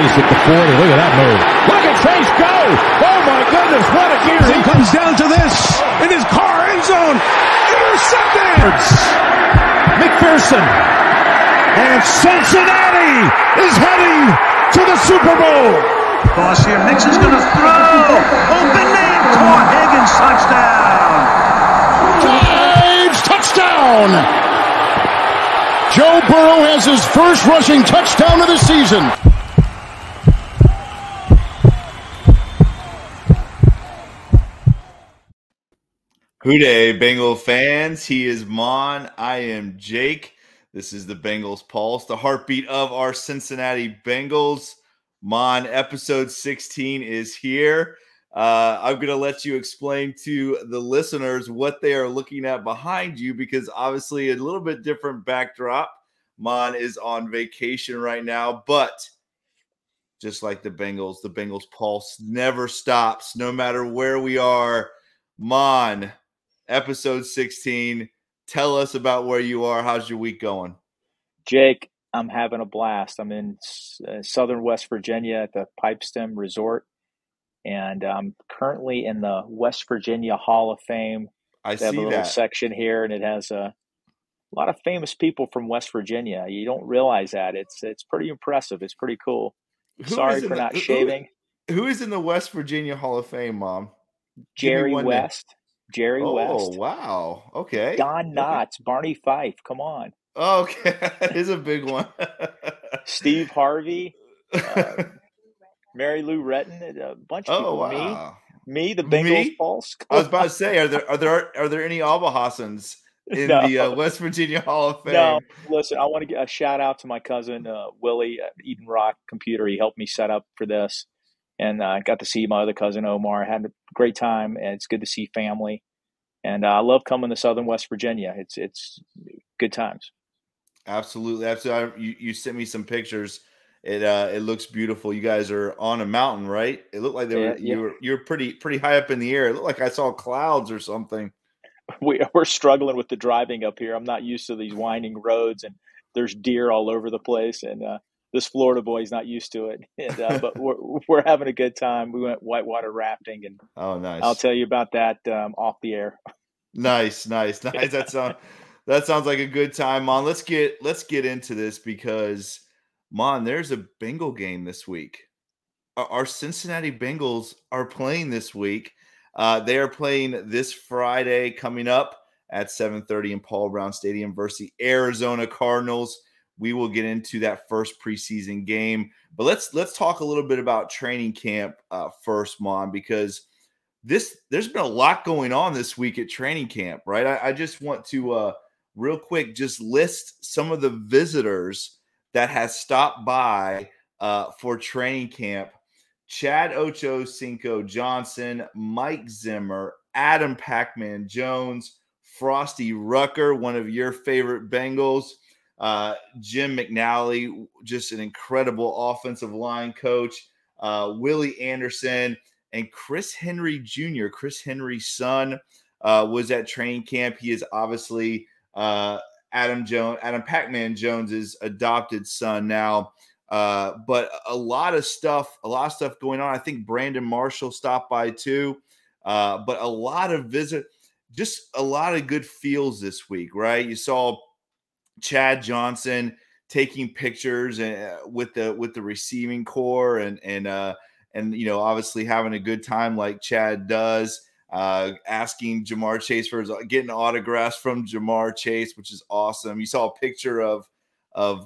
place at the 40. Look at that move. Look at Chase go. Oh, my goodness. What a gear. He comes down to this in his car end zone. Intercepted. McPherson. And Cincinnati is heading to the Super Bowl. Cross here. Mixon's going to throw. Open man. Caught. Higgins touchdown. Drives. Touchdown. Joe Burrow has his first rushing touchdown of the season. Hooday, Bengal fans. He is Maan. I am Jake. This is the Bengals Pulse, the heartbeat of our Cincinnati Bengals. Maan, episode 16 is here. I'm going to let you explain to the listeners what they are looking at behind you, because obviously a little bit different backdrop. Maan is on vacation right now, but just like the Bengals Pulse never stops, no matter where we are. Maan, episode 16, tell us about where you are. How's your week going? Jake, I'm having a blast. I'm in southern West Virginia at the Pipestem Resort, and I'm currently in the West Virginia Hall of Fame. I They have see a little that section here, and it has a lot of famous people from West Virginia. You don't realize that. It's pretty impressive. It's pretty cool. Sorry for not shaving. Who is in the West Virginia Hall of Fame, Mom? Jerry West. Jerry West. Oh, wow. Okay. Don Knotts. Barney Fife. Come on. Okay. That is a big one. Steve Harvey. Mary Lou Retton. A bunch of people. Wow. Me, the Bengals Pulse. I was about to say, are there any Albahassans in the West Virginia Hall of Fame? No, listen, I want to get a shout out to my cousin Willie at Eden Rock Computer. He helped me set up for this, and I got to see my other cousin Omar. I had a great time, and it's good to see family. And I love coming to Southern West Virginia. It's good times. Absolutely. You sent me some pictures. It looks beautiful. You guys are on a mountain, right? It looked like you're pretty high up in the air. It looked like I saw clouds or something. We're struggling with the driving up here. I'm not used to these winding roads, and there's deer all over the place. And this Florida boy's not used to it. And, but we're having a good time. We went whitewater rafting, and oh, nice. I'll tell you about that off the air. Nice. That sounds like a good time, Mon. Let's get into this, because Mon, there's a Bengal game this week. Our Cincinnati Bengals are playing this week. They are playing this Friday coming up at 7:30 in Paul Brown Stadium versus the Arizona Cardinals. We will get into that first preseason game, but let's talk a little bit about training camp first, Mon, because there's been a lot going on this week at training camp, right? I just want to real quick just list some of the visitors that has stopped by for training camp. Chad Ocho Cinco Johnson, Mike Zimmer, Adam Pac-Man Jones, Frosty Rucker, one of your favorite Bengals, Jim McNally, just an incredible offensive line coach, Willie Anderson, and Chris Henry Jr., Chris Henry's son, was at training camp. He is obviously Adam Pac-Man Jones's adopted son now. But a lot of stuff going on. I think Brandon Marshall stopped by too. But a lot of just a lot of good feels this week, right? You saw Chad Johnson taking pictures with the receiving corps and obviously having a good time like Chad does. Asking Jamar Chase getting autographs from Jamar Chase, which is awesome. You saw a picture of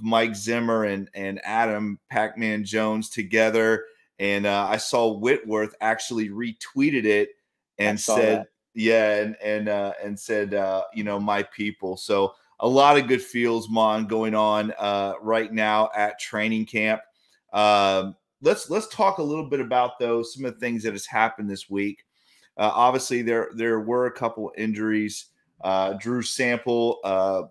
Mike Zimmer and Adam Pac-Man Jones together. And I saw Whitworth actually retweeted it and said, my people. So a lot of good feels, Mon, going on right now at training camp. Let's talk a little bit about some of the things that has happened this week. Obviously there were a couple injuries. Drew Sample,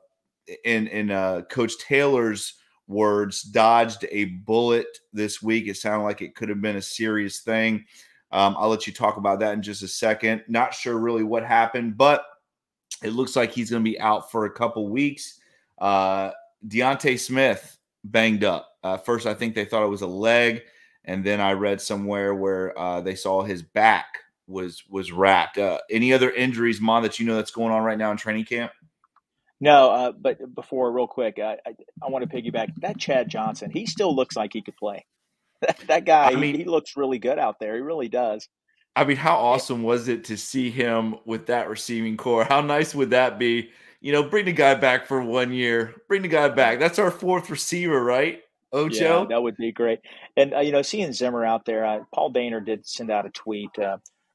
in Coach Taylor's words, dodged a bullet this week. It sounded like it could have been a serious thing. I'll let you talk about that in just a second. Not sure really what happened, but it looks like he's going to be out for a couple weeks. Deontay Smith banged up. First, I think they thought it was a leg. and then I read somewhere where they saw his back was wrapped. Any other injuries, Mon, that you know that's going on right now in training camp? No, but before, real quick, I want to piggyback. That Chad Johnson, he still looks like he could play. That guy, I mean, he looks really good out there. He really does. how awesome was it to see him with that receiving core? How nice would that be? Bring the guy back for 1 year. Bring the guy back. That's our fourth receiver, right? Yeah, Ocho? that would be great. And, seeing Zimmer out there, Paul Daner did send out a tweet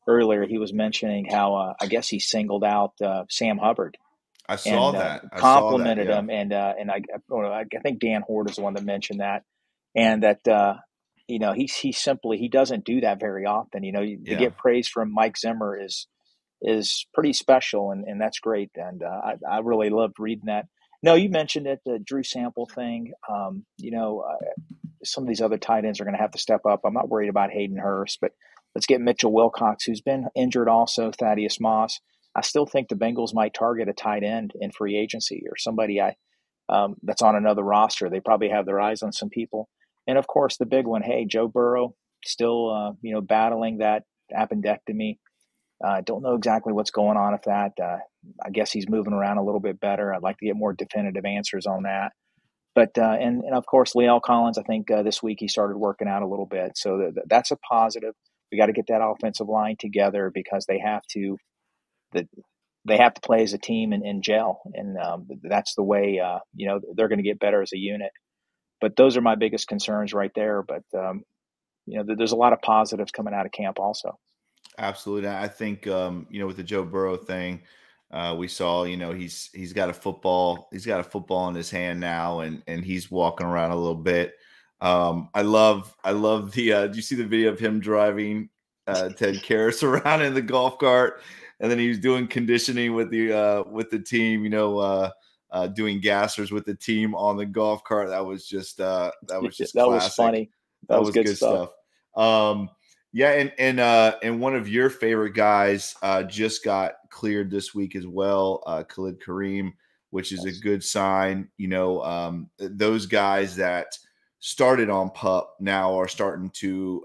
earlier. He was mentioning how I guess he singled out Sam Hubbard I saw and that. I saw that, complimented yeah. him. And I think Dan Horde is the one that mentioned that. And that, he doesn't do that very often. To get praise from Mike Zimmer is pretty special, and that's great. And I really loved reading that. No, you mentioned it, the Drew Sample thing. Some of these other tight ends are going to have to step up. I'm not worried about Hayden Hurst, but let's get Mitchell Wilcox, who's been injured also, Thaddeus Moss. I still think the Bengals might target a tight end in free agency or somebody that's on another roster. They probably have their eyes on some people. And, of course, the big one, hey, Joe Burrow, still, battling that appendectomy. I don't know exactly what's going on with that. I guess he's moving around a little bit better. I'd like to get more definitive answers on that. But and of course, Leal Collins, I think this week he started working out a little bit. So that's a positive. We got to get that offensive line together because they have to play as a team and gel. And that's the way, they're going to get better as a unit. But those are my biggest concerns right there. But, there's a lot of positives coming out of camp also. Absolutely. I think, with the Joe Burrow thing, we saw, he's got a football in his hand now, and he's walking around a little bit. I love the, do you see the video of him driving Ted Karras around in the golf cart? And then he was doing conditioning with the team, doing gassers with the team on the golf cart. That was just that classic. Was funny. That was good stuff. Yeah, and one of your favorite guys just got cleared this week as well, Khalid Kareem, which is a good sign. Those guys that started on PUP now are starting to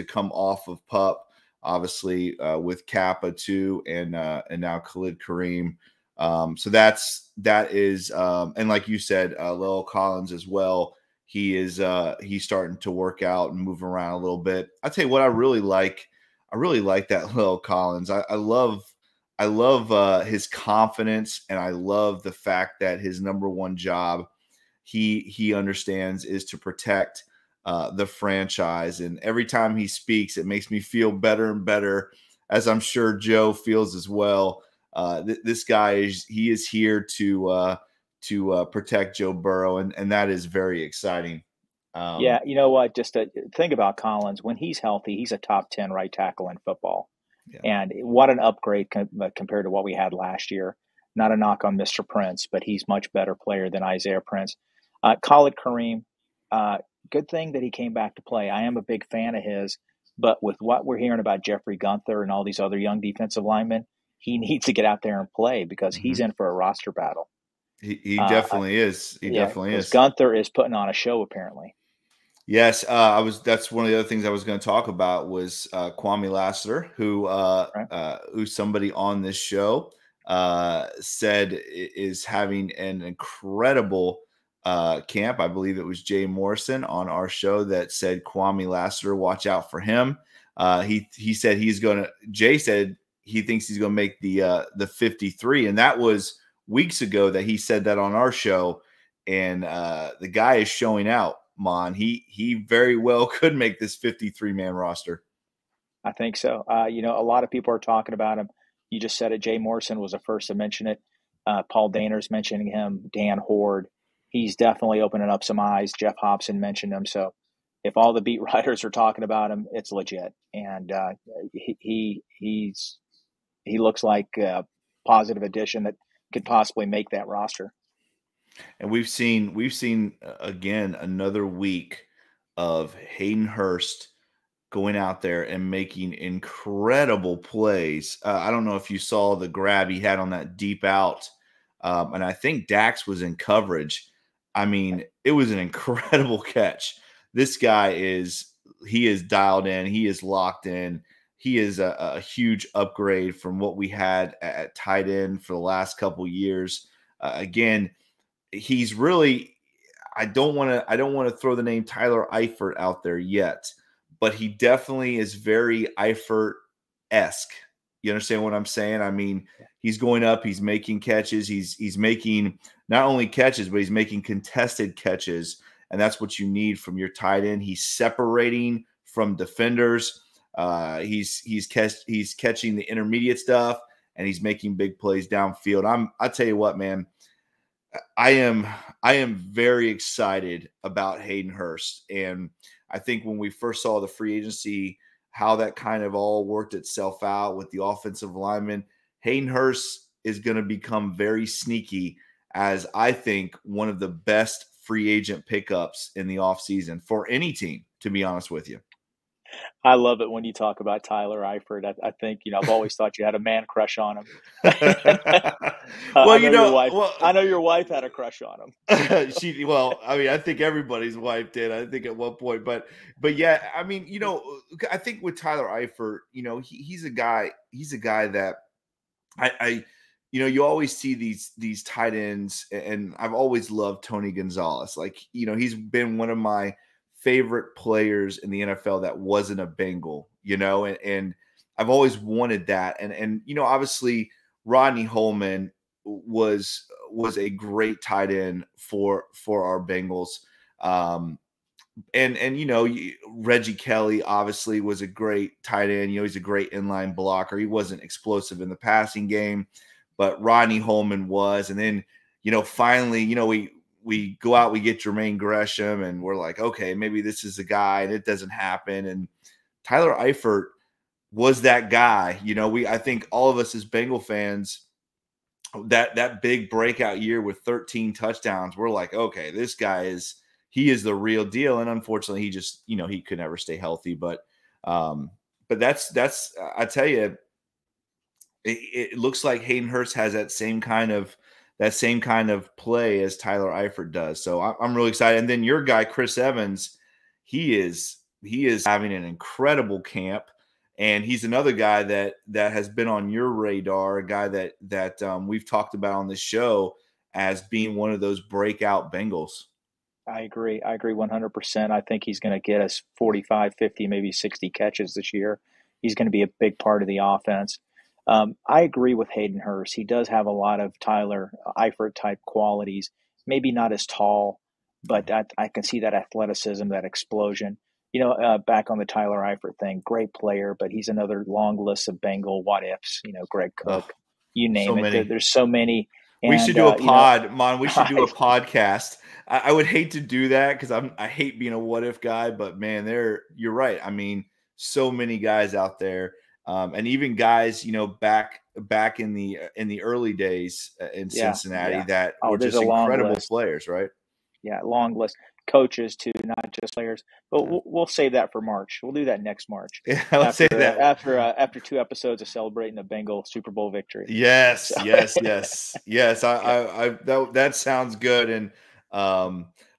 come off of PUP. Obviously, with Kappa too, and now Khalid Kareem. So that is, and like you said, Leal Collins as well. He's starting to work out and move around a little bit. I tell you what, I really like that Leal Collins. I love his confidence, and I love the fact that his number one job he understands is to protect the franchise. And every time he speaks, it makes me feel better and better, as I'm sure Joe feels as well. This guy is here to protect Joe Burrow, and that is very exciting. Yeah, you know what? Just to think about Collins, when he's healthy, he's a top 10 right tackle in football. Yeah. And what an upgrade compared to what we had last year. Not a knock on Mr. Prince, but he's much better player than Isaiah Prince. Khalid Kareem, good thing that he came back to play. I am a big fan of his, but with what we're hearing about Jeffrey Gunther and all these other young defensive linemen, he needs to get out there and play because he's in for a roster battle. He definitely is. He definitely is. Gunther is putting on a show, apparently. Yes, that's one of the other things I was going to talk about was Kwame Lassiter, who somebody on this show said is having an incredible camp. I believe it was Jay Morrison on our show that said Kwame Lassiter, watch out for him. He said Jay said he thinks he's going to make the 53, and that was weeks ago that he said that on our show. And the guy is showing out. Mon, he very well could make this 53-man roster. I think so. A lot of people are talking about him. You just said it. Jay Morrison was the first to mention it. Paul Daner's mentioning him. Dan Horde. He's definitely opening up some eyes. Jeff Hobson mentioned him. So if all the beat writers are talking about him, it's legit. And he looks like a positive addition that could possibly make that roster. And we've seen again another week of Hayden Hurst going out there and making incredible plays. I don't know if you saw the grab he had on that deep out, and I think Dax was in coverage. I mean, it was an incredible catch. This guy is he is dialed in. He is locked in. He is a huge upgrade from what we had at tight end for the last couple years. Again, he's really. I don't want to throw the name Tyler Eifert out there yet, but he definitely is very Eifert-esque. You understand what I'm saying? I mean, he's going up. He's making catches. He's making not only catches, but he's making contested catches, and that's what you need from your tight end. He's separating from defenders. He's catching the intermediate stuff, and he's making big plays downfield. I tell you what, man, I am very excited about Hayden Hurst, and I think when we first saw the free agency, how that kind of all worked itself out with the offensive lineman, Hayden Hurst is going to become very sneaky as I think one of the best free agent pickups in the offseason for any team, to be honest with you. I love it when you talk about Tyler Eifert. I think, I've always thought you had a man crush on him. Well, I know your wife had a crush on him. I think everybody's wife did. I think at one point, but yeah, I mean, I think with Tyler Eifert, he's a guy that you always see these tight ends, and I've always loved Tony Gonzalez. Like, he's been one of my favorite players in the NFL that wasn't a Bengal, and I've always wanted that. And obviously Rodney Holman was a great tight end for our Bengals. Reggie Kelly obviously was a great tight end. He's a great inline blocker. He wasn't explosive in the passing game, but Rodney Holman was. And then, finally, we go out, we get Jermaine Gresham, and we're like, okay, maybe this is the guy, and it doesn't happen. And Tyler Eifert was that guy. I think all of us as Bengal fans, that big breakout year with 13 touchdowns, we're like, okay, this guy he is the real deal. And unfortunately, he just, he could never stay healthy. But that's I tell you, it looks like Hayden Hurst has that same kind of play as Tyler Eifert does. So I'm really excited. And then your guy, Chris Evans, he is having an incredible camp. And he's another guy that has been on your radar, a guy that we've talked about on this show as being one of those breakout Bengals. I agree 100%. I think he's going to get us 45, 50, maybe 60 catches this year. He's going to be a big part of the offense. I agree with Hayden Hurst. He does have a lot of Tyler Eifert type qualities. Maybe not as tall, but I can see that athleticism, that explosion. Back on the Tyler Eifert thing, great player, but he's another long list of Bengal what ifs. Greg Cook, you name it. There's so many. We should do a pod, Mon. We should do a podcast. I would hate to do that because I hate being a what if guy, but man, you're right. I mean, so many guys out there. And even guys, back in the early days in Cincinnati that were just incredible players, right? Yeah, long list. Coaches too, not just players. But we'll save that for March. We'll do that next March. Yeah, let's say that after 2 episodes of celebrating the Bengal Super Bowl victory. Yes. That sounds good. And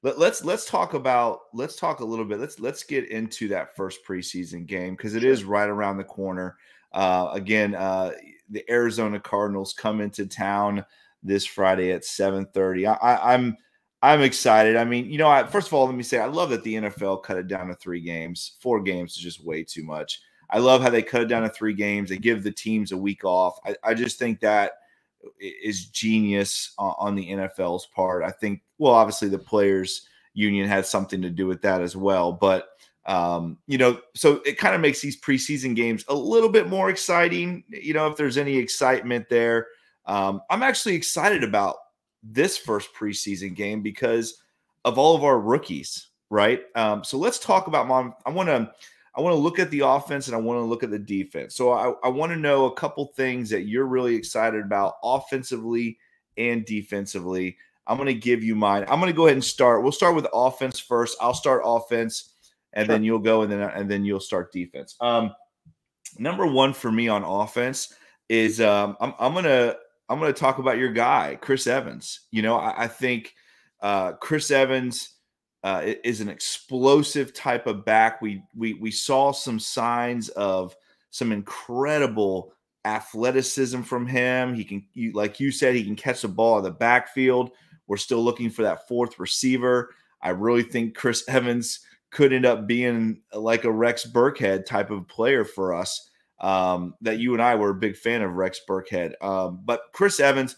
let's talk a little bit. Let's get into that first preseason game because it is right around the corner. Again, the Arizona Cardinals come into town this Friday at 7:30. I'm excited. I mean, first of all, let me say I love that the NFL cut it down to 3 games. 4 games is just way too much. I love how they cut it down to 3 games. They give the teams a week off. I just think that is genius on the NFL's part. I think, well, obviously the players union has something to do with that as well. But, so it kind of makes these preseason games a little bit more exciting, if there's any excitement there. I'm actually excited about this first preseason game because of all of our rookies, right? So let's talk about Mom. I want to look at the offense and I want to look at the defense. So I want to know a couple things that you're really excited about offensively and defensively. I'm going to give you mine. I'm going to go ahead and start. We'll start with offense first. I'll start offense and then you'll go and then you'll start defense. Number 1 for me on offense is I'm going to talk about your guy, Chris Evans. I think Chris Evans is an explosive type of back. We saw some signs of some incredible athleticism from him. He can, like you said, he can catch the ball in the backfield. We're still looking for that fourth receiver. I really think Chris Evans could end up being like a Rex Burkhead type of player for us. That you and I were a big fan of Rex Burkhead. But Chris Evans,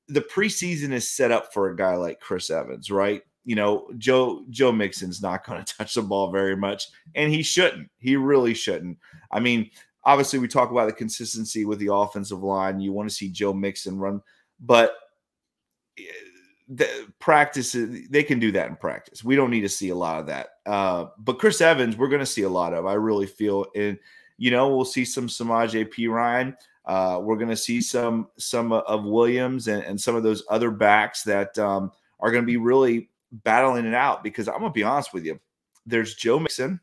the preseason is set up for a guy like Chris Evans, right? Joe Mixon's not going to touch the ball very much, and he shouldn't. He really shouldn't. I mean, obviously, we talk about the consistency with the offensive line. You want to see Joe Mixon run, but the practice, they can do that in practice. We don't need to see a lot of that. But Chris Evans, we're going to see a lot of, I really feel. And, we'll see some Samaje Perine. We're going to see some of Williams and some of those other backs that are going to be really battling it out, because I'm going to be honest with you. There's Joe Mixon,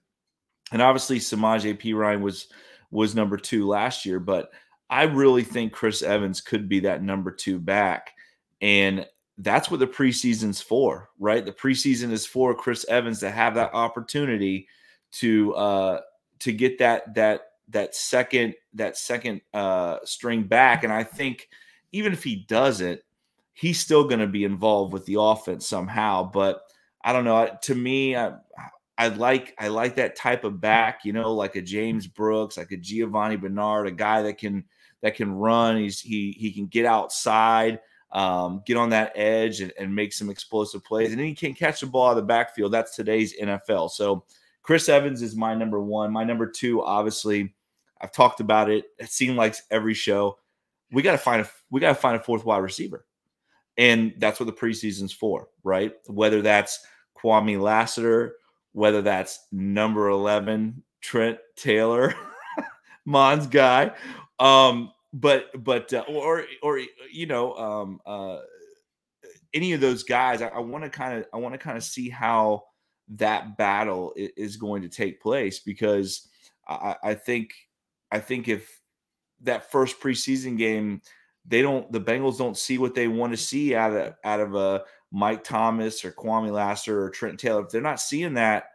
and obviously Samaje Perine was number 2 last year, but I really think Chris Evans could be that number 2 back. And that's what the preseason's for, right? The preseason is for Chris Evans to have that opportunity to get that second string back. And I think even if he doesn't, he's still going to be involved with the offense somehow. But I don't know. To me, I like that type of back, like a James Brooks, like a Giovanni Bernard, a guy that can run. He can get outside, get on that edge and make some explosive plays. And then he can catch the ball out of the backfield. That's today's NFL. So Chris Evans is my number 1. My number 2, obviously, I've talked about it. It seemed like every show. We got to find a fourth wide receiver. And that's what the preseason's for, right? Whether that's Kwame Lassiter, whether that's number 11, Trent Taylor, Maan's guy, any of those guys. I want to kind of see how that battle is going to take place, because I think if that first preseason game, the Bengals don't see what they want to see out of a Mike Thomas or Kwame Lassiter or Trent Taylor. If they're not seeing that,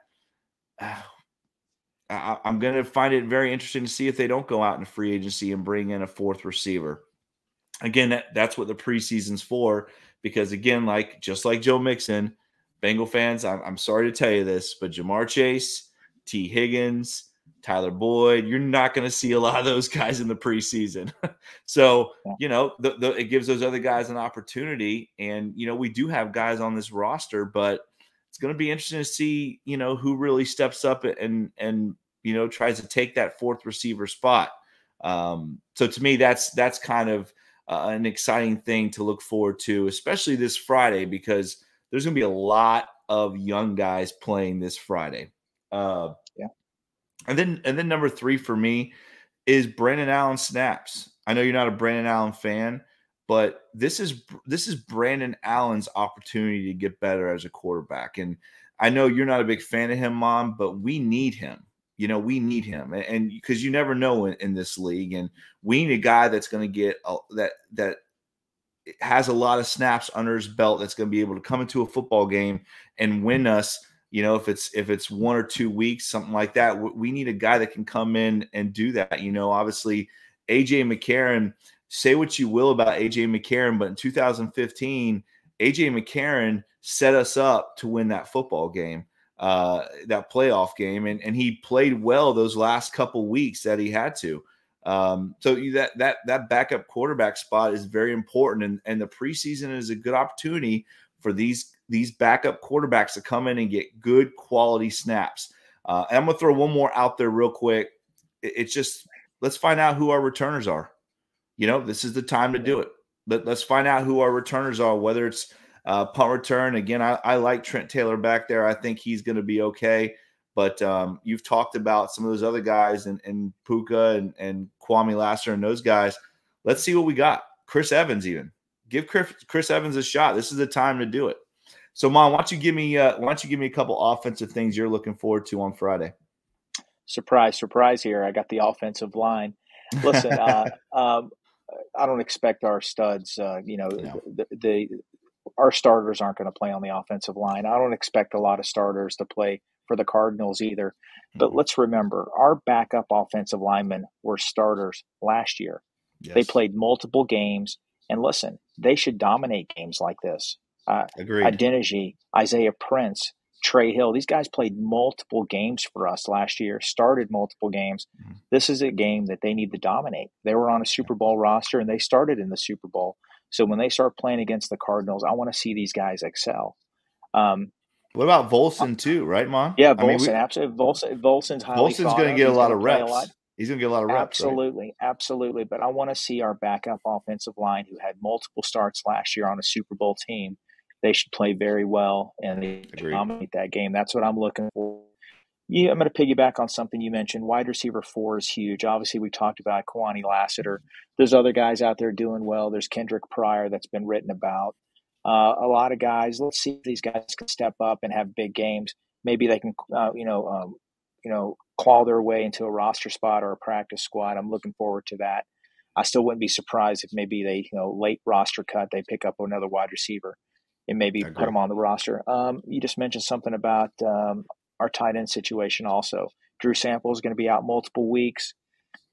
I'm going to find it very interesting to see if they don't go out in free agency and bring in a fourth receiver. Again, that's what the preseason's for, because again, just like Joe Mixon, Bengal fans, I'm sorry to tell you this, but Jamar Chase, T. Higgins, Tyler Boyd, you're not going to see a lot of those guys in the preseason. So, it gives those other guys an opportunity. And, we do have guys on this roster, but it's going to be interesting to see, who really steps up and tries to take that fourth receiver spot. So to me, that's kind of an exciting thing to look forward to, especially this Friday, because there's going to be a lot of young guys playing this Friday. And then number 3 for me is Brandon Allen snaps. I know you're not a Brandon Allen fan, but this is Brandon Allen's opportunity to get better as a quarterback. And I know you're not a big fan of him, Mom, but we need him. We need him, and because you never know in this league, and we need a guy that's going to get that has a lot of snaps under his belt, that's going to be able to come into a football game and win us. If it's 1 or 2 weeks, something like that, we need a guy that can come in and do that. Obviously, A.J. McCarron, say what you will about A.J. McCarron, but in 2015, A.J. McCarron set us up to win that football game, that playoff game, and he played well those last couple weeks that he had to. So that backup quarterback spot is very important, and the preseason is a good opportunity for these backup quarterbacks to come in and get good quality snaps. And I'm going to throw one more out there real quick. It's just, let's find out who our returners are. This is the time to do it. Let's find out who our returners are, whether it's punt return. Again, I like Trent Taylor back there. I think he's going to be okay. But you've talked about some of those other guys and Puka and Kwame Lassiter and those guys. Let's see what we got. Chris Evans even. Give Chris Evans a shot. This is the time to do it. So, Mom, why don't you give me a couple offensive things you're looking forward to on Friday? Surprise here. I got the offensive line. Listen, I don't expect our studs. No. our starters aren't going to play on the offensive line. I don't expect a lot of starters to play for the Cardinals either. But let's remember, our backup offensive linemen were starters last year. Yes. They played multiple games. And listen, they should dominate games like this. Agreed. Adeniji, Isaiah Prince, Trey Hill. These guys played multiple games for us last year, started multiple games. Mm-hmm. This is a game that they need to dominate. They were on a Super Bowl roster, and they started in the Super Bowl. So when they start playing against the Cardinals, I want to see these guys excel. What about Volson too, right, Mon? Yeah, Volson, absolutely. Volson's highly Volson's going to get a lot of reps. He's going to get a lot of reps. Absolutely, right? Absolutely. But I want to see our backup offensive line, who had multiple starts last year on a Super Bowl team. They should play very well, and they dominate that game. That's what I'm looking for. Yeah, I'm going to piggyback on something you mentioned. Wide receiver 4 is huge. Obviously, we talked about Kwani Lassiter. There's other guys out there doing well. There's Kendrick Pryor that's been written about. A lot of guys. Let's see if these guys can step up and have big games. Maybe they can, claw their way into a roster spot or a practice squad. I'm looking forward to that. I still wouldn't be surprised if maybe they, late roster cut, they pick up another wide receiver and maybe put them on the roster. You just mentioned something about our tight end situation also. Drew Sample is going to be out multiple weeks.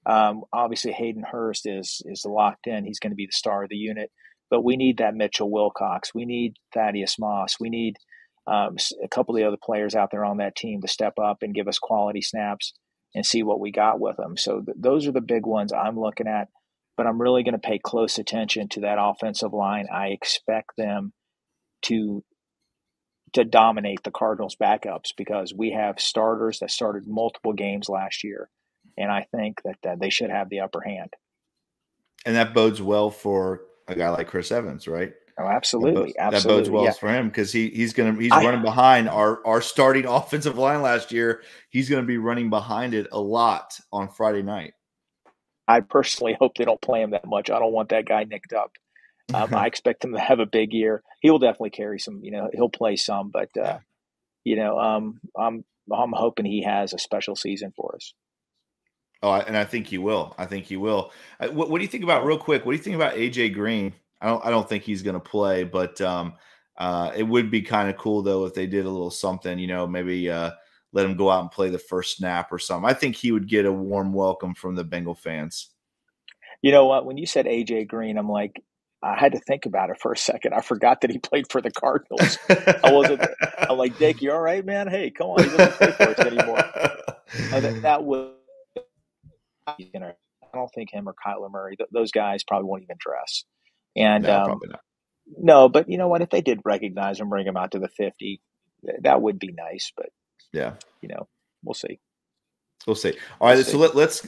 Obviously, Hayden Hurst is locked in. He's going to be the star of the unit. But we need that Mitchell Wilcox. We need Thaddeus Moss. We need a couple of the other players out there on that team to step up and give us quality snaps and see what we got with them. So those are the big ones I'm looking at. But I'm really going to pay close attention to that offensive line. I expect them to dominate the Cardinals' backups because we have starters that started multiple games last year, and I think that they should have the upper hand. And that bodes well for a guy like Chris Evans, right? Oh, absolutely, That bodes well for him because he's running behind our starting offensive line last year. He's going to be running behind it a lot on Friday night. I personally hope they don't play him that much. I don't want that guy nicked up. I expect him to have a big year. He will definitely carry some. He'll play some, but I'm hoping he has a special season for us. Oh, and I think he will. What do you think about, real quick? What do you think about AJ Green? I don't think he's going to play, but it would be kind of cool though if they did a little something. Maybe let him go out and play the first snap or something. I think he would get a warm welcome from the Bengal fans. You know what? When you said AJ Green, I'm like, I had to think about it for a second. I forgot that he played for the Cardinals. I'm like, Dick, you all right, man? Hey, come on, he doesn't play for us anymore. That would. I don't think him or Kyler Murray, those guys probably won't even dress. And probably not. No, but you know what? If they did recognize him, bring him out to the 50, that would be nice. But yeah, we'll see. We'll see. All right, so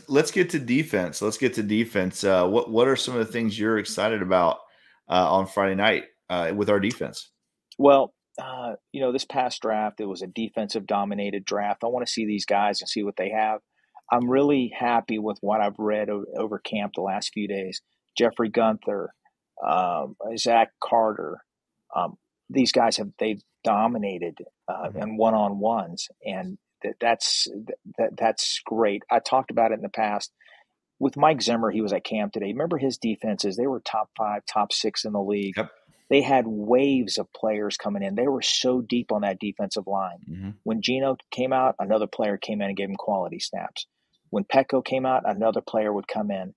let's get to defense. What are some of the things you're excited about on Friday night with our defense? Well, this past draft, it was a defensive dominated draft. I want to see these guys and see what they have. I'm really happy with what I've read over camp the last few days. Jeffrey Gunther, Zach Carter, these guys they've dominated in one-on-ones, and that's great. I talked about it in the past with Mike Zimmer. He was at camp today. Remember his defenses? They were top 5, top 6 in the league. Yep. They had waves of players coming in. They were so deep on that defensive line. Mm-hmm. When Geno came out, another player came in and gave him quality snaps. When Petco came out, another player would come in.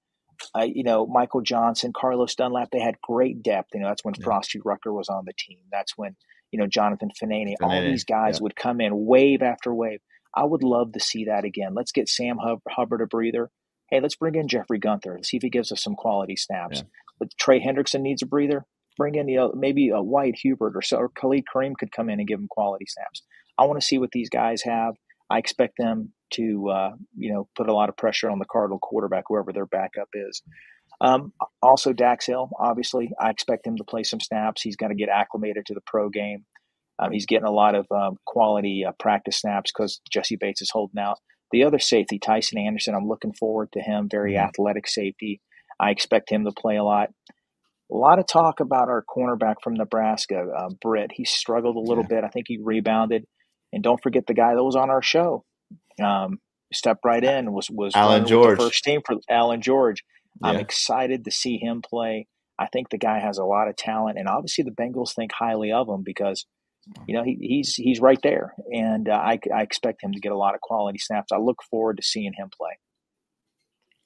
Michael Johnson, Carlos Dunlap, they had great depth. That's when Frosty Rucker was on the team. That's when, Jonathan Fanene, all these guys would come in wave after wave. I would love to see that again. Let's get Sam Hubbard a breather. Hey, let's bring in Jeffrey Gunther. Let's see if he gives us some quality snaps. Yeah. But Trey Hendrickson needs a breather. Bring in, maybe a Wyatt Hubert or Khalid Kareem could come in and give him quality snaps. I want to see what these guys have. I expect them to, put a lot of pressure on the Cardinal quarterback, whoever their backup is. Also, Dax Hill, obviously, I expect him to play some snaps. He's got to get acclimated to the pro game. He's getting a lot of quality practice snaps because Jesse Bates is holding out. The other safety, Tyson Anderson, I'm looking forward to him. Very athletic safety. I expect him to play a lot. A lot of talk about our cornerback from Nebraska, Britt. He struggled a little bit. I think he rebounded. And don't forget the guy that was on our show. Stepped right in, was Alan George. the first team for Alan George. Yeah. I'm excited to see him play. I think the guy has a lot of talent, and obviously the Bengals think highly of him because he's right there, and I expect him to get a lot of quality snaps. I look forward to seeing him play.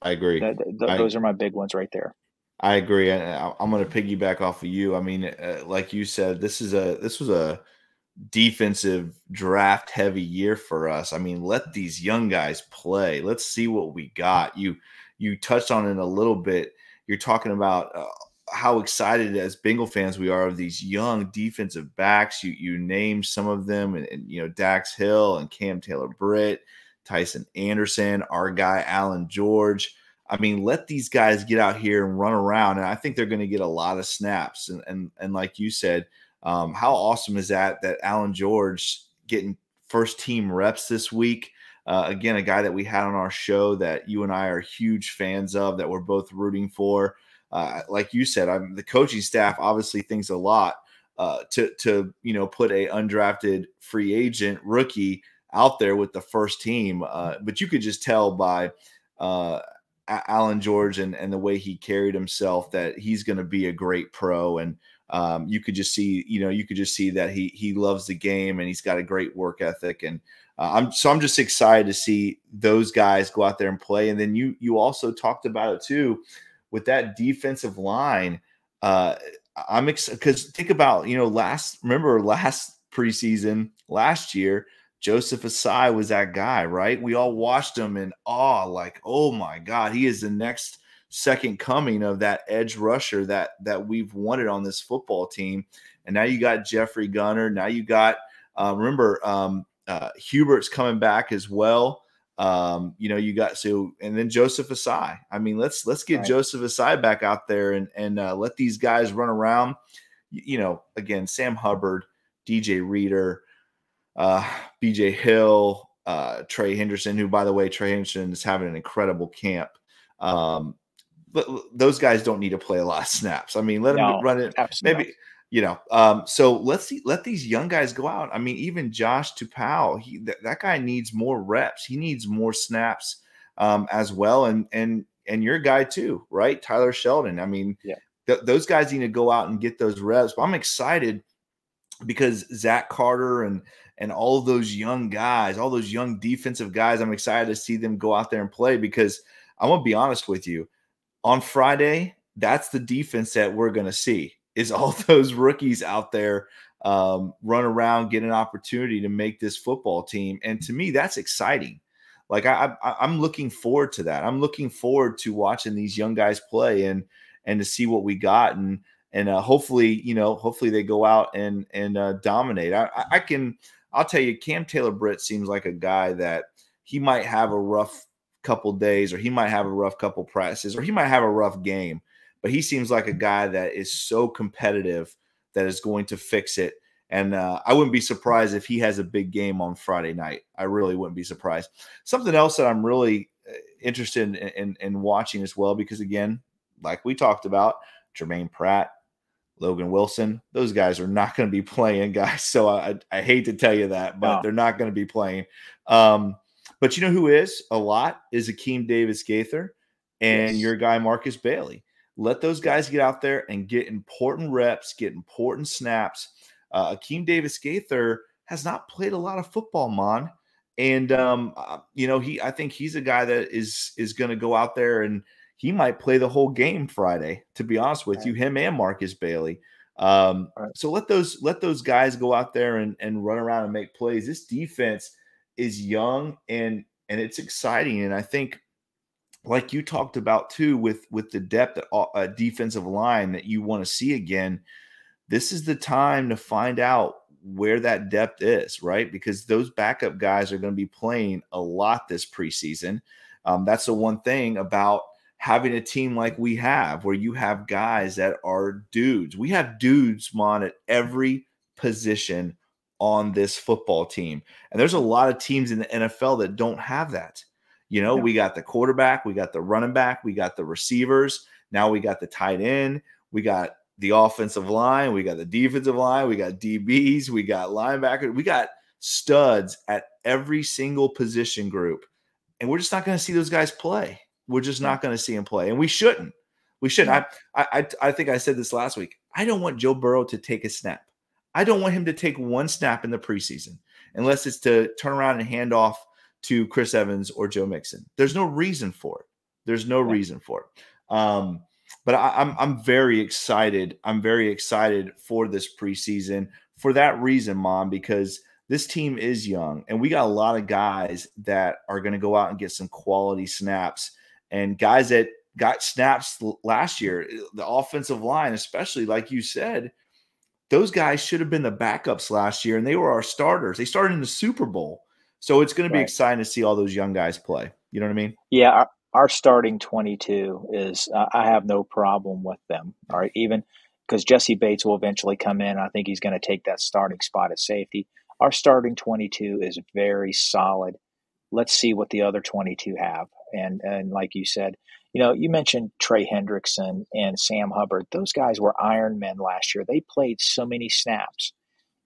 I agree. Those are my big ones right there. I agree. I'm going to piggyback off of you. I mean, like you said, this was a defensive draft heavy year for us. I mean, let these young guys play. Let's see what we got. You touched on it a little bit. You're talking about how excited as Bengal fans we are of these young defensive backs. You named some of them, and Dax Hill and Cam Taylor-Britt, Tyson Anderson, our guy Alan George. I mean, let these guys get out here and run around, and I think they're going to get a lot of snaps. And like you said, how awesome is that Alan George getting first team reps this week? Again, a guy that we had on our show that you and I are huge fans of, that we're both rooting for. Like you said, the coaching staff obviously thinks a lot to put a undrafted free agent rookie out there with the first team. But you could just tell by Alan George and the way he carried himself that he's going to be a great pro. And you could just see that he loves the game and he's got a great work ethic. And I'm just excited to see those guys go out there and play. And then you also talked about it too with that defensive line. I'm excited because think about, last preseason last year, Joseph Asai was that guy, right? We all watched him in awe, like, oh my God, he is the next second coming of that edge rusher that we've wanted on this football team. And now you got Jeffrey Gunner. Now you got, Hubert's coming back as well. You got, and then Joseph Asai. I mean, let's get right. Joseph Asai back out there and let these guys run around. Again, Sam Hubbard, DJ Reader, BJ Hill, Trey Henderson, who, by the way, Trey Henderson is having an incredible camp. But those guys don't need to play a lot of snaps. I mean, let them run it. Absolutely. Maybe, so let these young guys go out. I mean, even Josh Tupou, that guy needs more reps. He needs more snaps as well. And your guy too, right? Tyler Sheldon. I mean, those guys need to go out and get those reps. But I'm excited because Zach Carter and all of those young guys, all those young defensive guys, I'm excited to see them go out there and play because I want to be honest with you. On Friday, that's the defense that we're going to see is all those rookies out there run around, get an opportunity to make this football team. And to me, that's exciting. Like I'm looking forward to that. I'm looking forward to watching these young guys play and to see what we got. And hopefully they go out and dominate. I'll tell you, Cam Taylor-Britt seems like a guy that he might have a rough couple days, or he might have a rough couple practices, or he might have a rough game, but he seems like a guy that is so competitive that is going to fix it. And I wouldn't be surprised if he has a big game on Friday night. I really wouldn't be surprised. Something else that I'm really interested in watching as well, because again, like we talked about, Jermaine Pratt, Logan Wilson, those guys are not going to be playing, guys. So I hate to tell you that, but they're not going to be playing. But you know who is a lot is Akeem Davis-Gaither and your guy Marcus Bailey. Let those guys get out there and get important reps, get important snaps. Akeem Davis-Gaither has not played a lot of football, Maan. And, I think he's a guy that is going to go out there and he might play the whole game Friday, to be honest with you, him and Marcus Bailey. So let those guys go out there and run around and make plays. This defense is young and it's exciting. And I think, like you talked about too, with the depth at defensive line that you want to see again, this is the time to find out where that depth is, right? Because those backup guys are going to be playing a lot this preseason. That's the one thing about having a team like we have, where you have guys that are dudes. We have dudes, Maan, at every position on this football team. And there's a lot of teams in the NFL that don't have that. We got the quarterback, we got the running back, we got the receivers. Now we got the tight end, we got the offensive line, we got the defensive line, we got DBs, we got linebackers, we got studs at every single position group. And we're just not going to see those guys play. We're just not going to see them play. And we shouldn't. We shouldn't. I think I said this last week. I don't want Joe Burrow to take a snap. I don't want him to take one snap in the preseason unless it's to turn around and hand off to Chris Evans or Joe Mixon. There's no reason for it. There's no reason for it. But I'm very excited. I'm very excited for this preseason for that reason, Mom, because this team is young and we got a lot of guys that are going to go out and get some quality snaps, and guys that got snaps last year, the offensive line, especially like you said, those guys should have been the backups last year and they were our starters. They started in the Super Bowl. So it's going to be exciting to see all those young guys play. You know what I mean? Yeah. Our starting 22 is, I have no problem with them. All right. Even because Jesse Bates will eventually come in. I think he's going to take that starting spot at safety. Our starting 22 is very solid. Let's see what the other 22 have. And like you said, you mentioned Trey Hendrickson and Sam Hubbard. Those guys were Iron Men last year. They played so many snaps.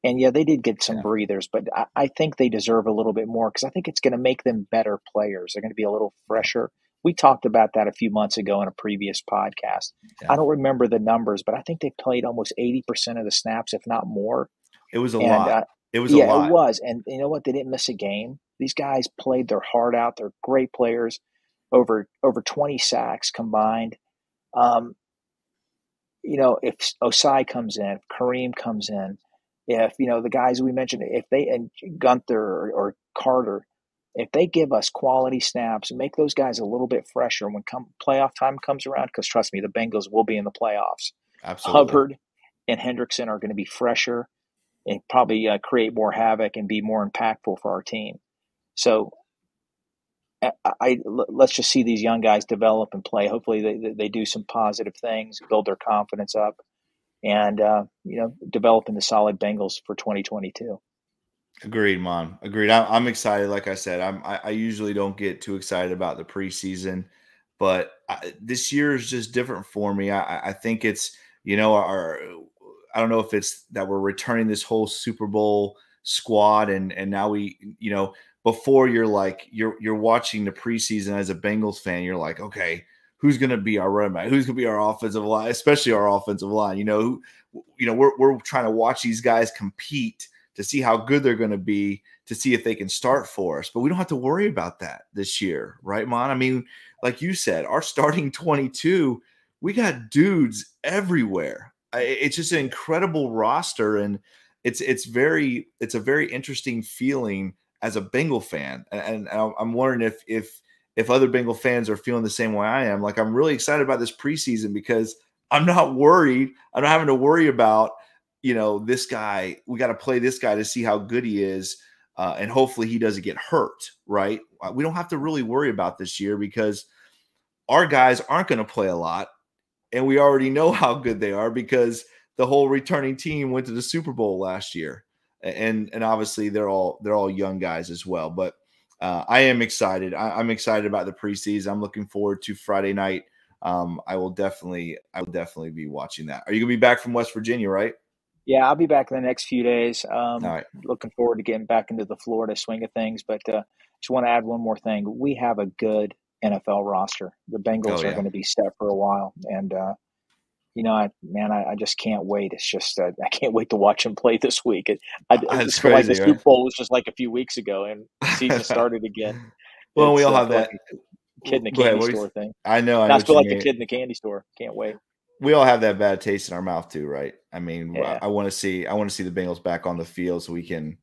And yeah, they did get some breathers, but I think they deserve a little bit more because I think it's going to make them better players. They're going to be a little fresher. We talked about that a few months ago in a previous podcast. Yeah. I don't remember the numbers, but I think they played almost 80% of the snaps, if not more. It was a lot. It was a lot. It was. And you know what? They didn't miss a game. These guys played their heart out. They're great players. Over 20 sacks combined. If Osai comes in, if Kareem comes in, if the guys we mentioned, if they and Gunther or Carter, if they give us quality snaps and make those guys a little bit fresher when playoff time comes around, because trust me, the Bengals will be in the playoffs. Absolutely. Hubbard and Hendrickson are going to be fresher and probably create more havoc and be more impactful for our team. So let's just see these young guys develop and play. Hopefully they do some positive things, build their confidence up, and develop into solid Bengals for 2022. Agreed, Mon. Agreed. I'm excited. Like I said, I usually don't get too excited about the preseason, but this year is just different for me. I think it's I don't know if it's that we're returning this whole Super Bowl squad, and now we before you're watching the preseason as a Bengals fan, you're like, okay, who's going to be our running back? Who's going to be our offensive line, especially our offensive line? We're trying to watch these guys compete to see how good they're going to be, to see if they can start for us. But we don't have to worry about that this year, right, Mon? I mean, like you said, our starting 22, we got dudes everywhere. It's just an incredible roster, and it's a very interesting feeling as a Bengal fan. And I'm wondering if other Bengal fans are feeling the same way I am. Like, I'm really excited about this preseason because I'm not worried. I'm not having to worry about, this guy. We got to play this guy to see how good he is. And hopefully he doesn't get hurt, right? We don't have to really worry about this year because our guys aren't going to play a lot. And we already know how good they are because the whole returning team went to the Super Bowl last year. And obviously they're all young guys as well. But I am excited. I'm excited about the preseason. I'm looking forward to Friday night. I will definitely be watching that. Are you gonna be back from West Virginia, right? Yeah, I'll be back in the next few days. All right. Looking forward to getting back into the Florida swing of things. But just want to add one more thing. We have a good NFL roster. The Bengals are going to be set for a while, and I just can't wait. It's just I can't wait to watch them play this week. I just feel like the Super Bowl was just like a few weeks ago, and the season started again. Well, we all have that kid in the candy store thing. I know. I feel like the kid in the candy store. Can't wait. We all have that bad taste in our mouth too, right? I mean, yeah. I want to see the Bengals back on the field so we can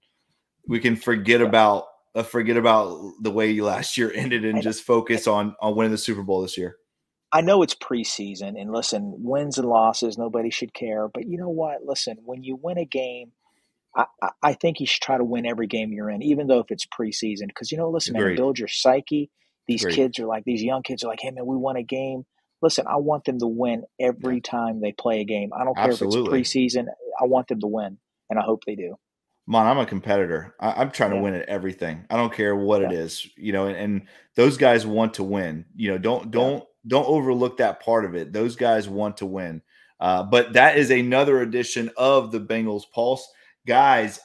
forget about the way last year ended and just focus on winning the Super Bowl this year. I know it's preseason, and listen, wins and losses, nobody should care. But you know what? Listen, when you win a game, I think you should try to win every game you're in, even though if it's preseason. Because, listen, man, build your psyche. These young kids are like, hey, man, we won a game. Listen, I want them to win every time they play a game. I don't care if it's preseason. I want them to win, and I hope they do. Mon, I'm a competitor. I'm trying to win at everything. I don't care what it is, and those guys want to win. Don't overlook that part of it. Those guys want to win. But that is another edition of the Bengals Pulse. Guys,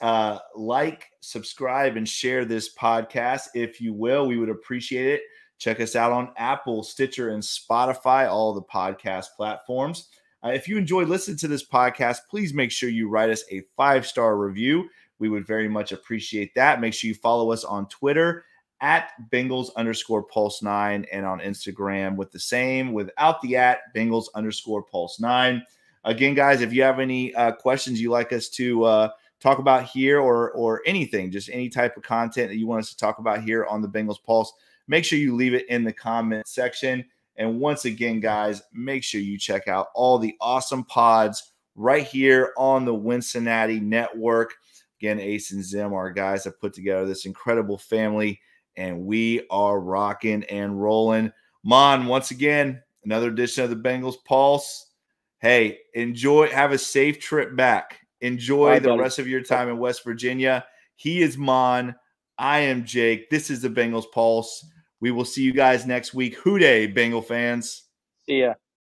like, subscribe, and share this podcast if you will. We would appreciate it. Check us out on Apple, Stitcher, and Spotify, all the podcast platforms. If you enjoyed listening to this podcast, please make sure you write us a 5-star review. We would very much appreciate that. Make sure you follow us on Twitter at Bengals_Pulse9 and on Instagram with the same, without the at Bengals_Pulse9. Again, guys, if you have any questions you'd like us to talk about here or anything, just any type of content that you want us to talk about here on the Bengals Pulse, make sure you leave it in the comment section. And once again, guys, make sure you check out all the awesome pods right here on the Wincinnati Network. Again, Ace and Zim, our guys, have put together this incredible family, and we are rocking and rolling. Maan, once again, another edition of the Bengals Pulse. Hey, enjoy. Have a safe trip back. Enjoy the rest of your time in West Virginia. He is Maan. I am Jake. This is the Bengals Pulse. We will see you guys next week. Hoo day, Bengal fans. See ya.